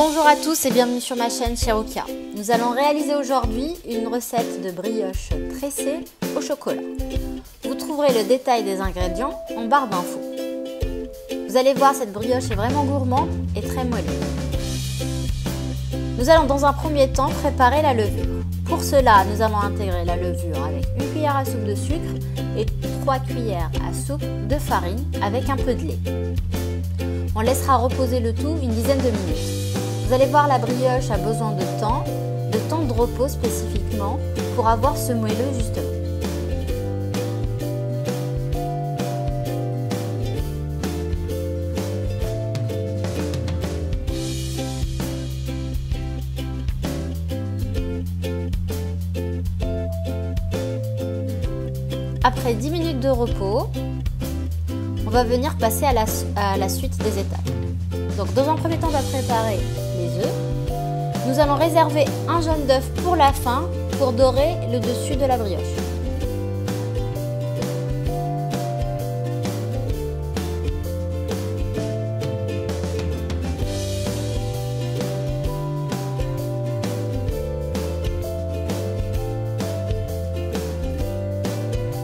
Bonjour à tous et bienvenue sur ma chaîne Cherokea. Nous allons réaliser aujourd'hui une recette de brioche tressée au chocolat. Vous trouverez le détail des ingrédients en barre d'infos. Vous allez voir, cette brioche est vraiment gourmande et très moelleuse. Nous allons dans un premier temps préparer la levure. Pour cela, nous allons intégrer la levure avec une cuillère à soupe de sucre et 3 cuillères à soupe de farine avec un peu de lait. On laissera reposer le tout une dizaine de minutes. Vous allez voir, la brioche a besoin de temps de repos spécifiquement pour avoir ce moelleux justement. Après 10 minutes de repos, on va venir passer à la suite des étapes. Donc dans un premier temps, on va préparer les œufs. Nous allons réserver un jaune d'œuf pour la fin pour dorer le dessus de la brioche.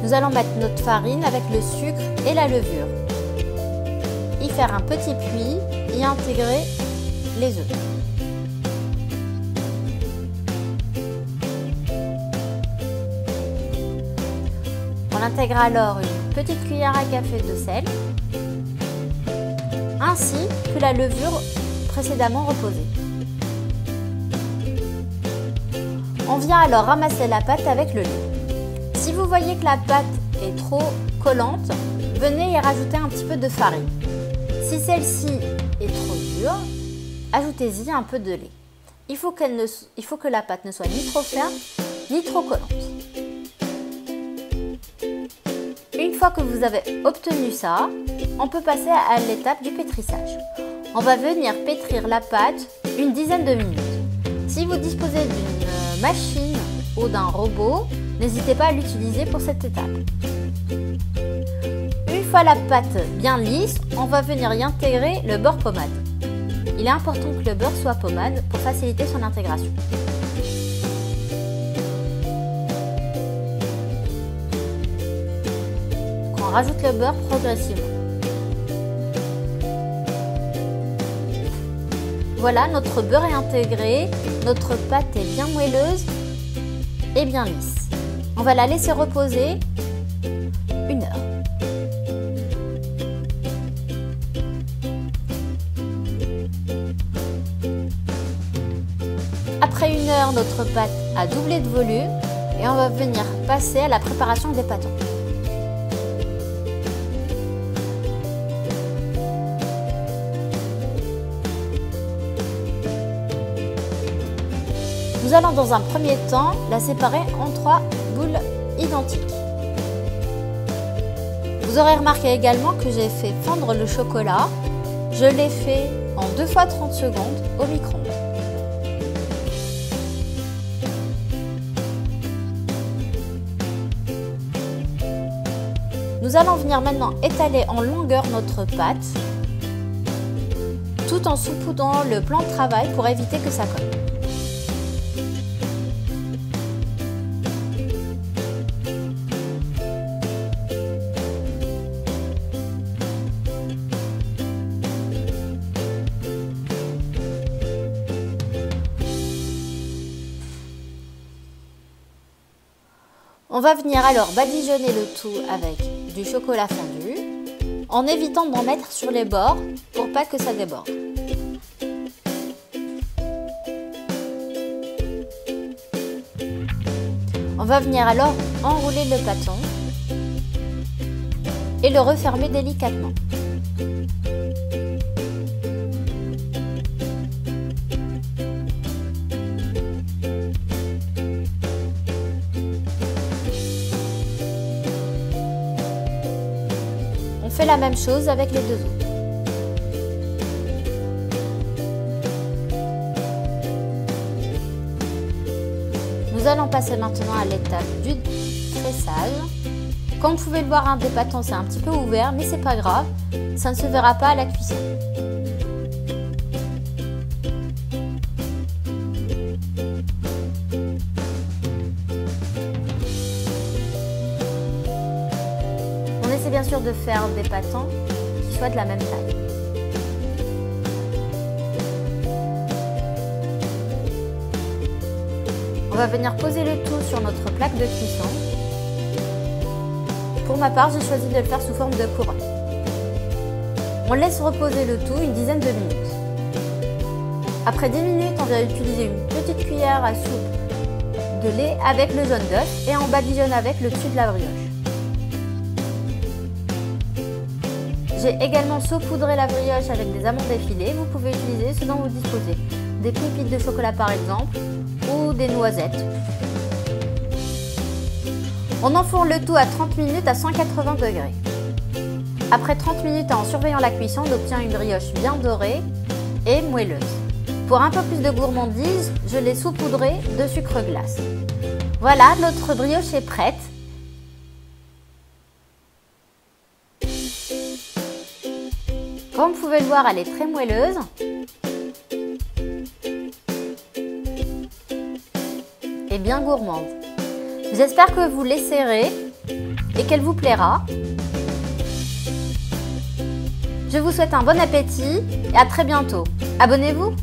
Nous allons mettre notre farine avec le sucre et la levure, y faire un petit puits et intégrer les œufs. On intègre alors une petite cuillère à café de sel, ainsi que la levure précédemment reposée. On vient alors ramasser la pâte avec le lait. Si vous voyez que la pâte est trop collante, venez y rajouter un petit peu de farine. Si celle-ci est trop dure, ajoutez-y un peu de lait. Il faut que la pâte ne soit ni trop ferme ni trop collante. Une fois que vous avez obtenu ça, on peut passer à l'étape du pétrissage. On va venir pétrir la pâte une dizaine de minutes. Si vous disposez d'une machine ou d'un robot, n'hésitez pas à l'utiliser pour cette étape. Une fois la pâte bien lisse, on va venir y intégrer le beurre pommade. Il est important que le beurre soit pommade pour faciliter son intégration. On rajoute le beurre progressivement. Voilà, notre beurre est intégré, notre pâte est bien moelleuse et bien lisse. On va la laisser reposer 1 heure. Après 1 heure, notre pâte a doublé de volume et on va venir passer à la préparation des pâtons. Nous allons dans un premier temps la séparer en 3 boules identiques. Vous aurez remarqué également que j'ai fait fondre le chocolat. Je l'ai fait en 2 fois 30 secondes au micro-ondes. Nous allons venir maintenant étaler en longueur notre pâte, tout en saupoudrant le plan de travail pour éviter que ça colle. On va venir alors badigeonner le tout avec du chocolat fondu, en évitant d'en mettre sur les bords pour pas que ça déborde. On va venir alors enrouler le pâton et le refermer délicatement. On fait la même chose avec les 2 autres. Nous allons passer maintenant à l'étape du tressage. Comme vous pouvez le voir, des pâtons c'est un petit peu ouvert, mais c'est pas grave, ça ne se verra pas à la cuisson. sûr de faire des pâtons qui soient de la même taille. On va venir poser le tout sur notre plaque de cuisson. Pour ma part, j'ai choisi de le faire sous forme de couronne. On laisse reposer le tout une dizaine de minutes. Après 10 minutes, on vient utiliser une petite cuillère à soupe de lait avec le jaune d'œuf et on badigeonne avec le dessus de la brioche. J'ai également saupoudré la brioche avec des amandes effilées. Vous pouvez utiliser ce dont vous disposez. Des pépites de chocolat par exemple ou des noisettes. On enfourne le tout à 30 minutes à 180 degrés. Après 30 minutes en surveillant la cuisson, on obtient une brioche bien dorée et moelleuse. Pour un peu plus de gourmandise, je l'ai saupoudrée de sucre glace. Voilà, notre brioche est prête. Comme vous pouvez le voir, elle est très moelleuse. Et bien gourmande. J'espère que vous l'essaierez et qu'elle vous plaira. Je vous souhaite un bon appétit et à très bientôt. Abonnez-vous!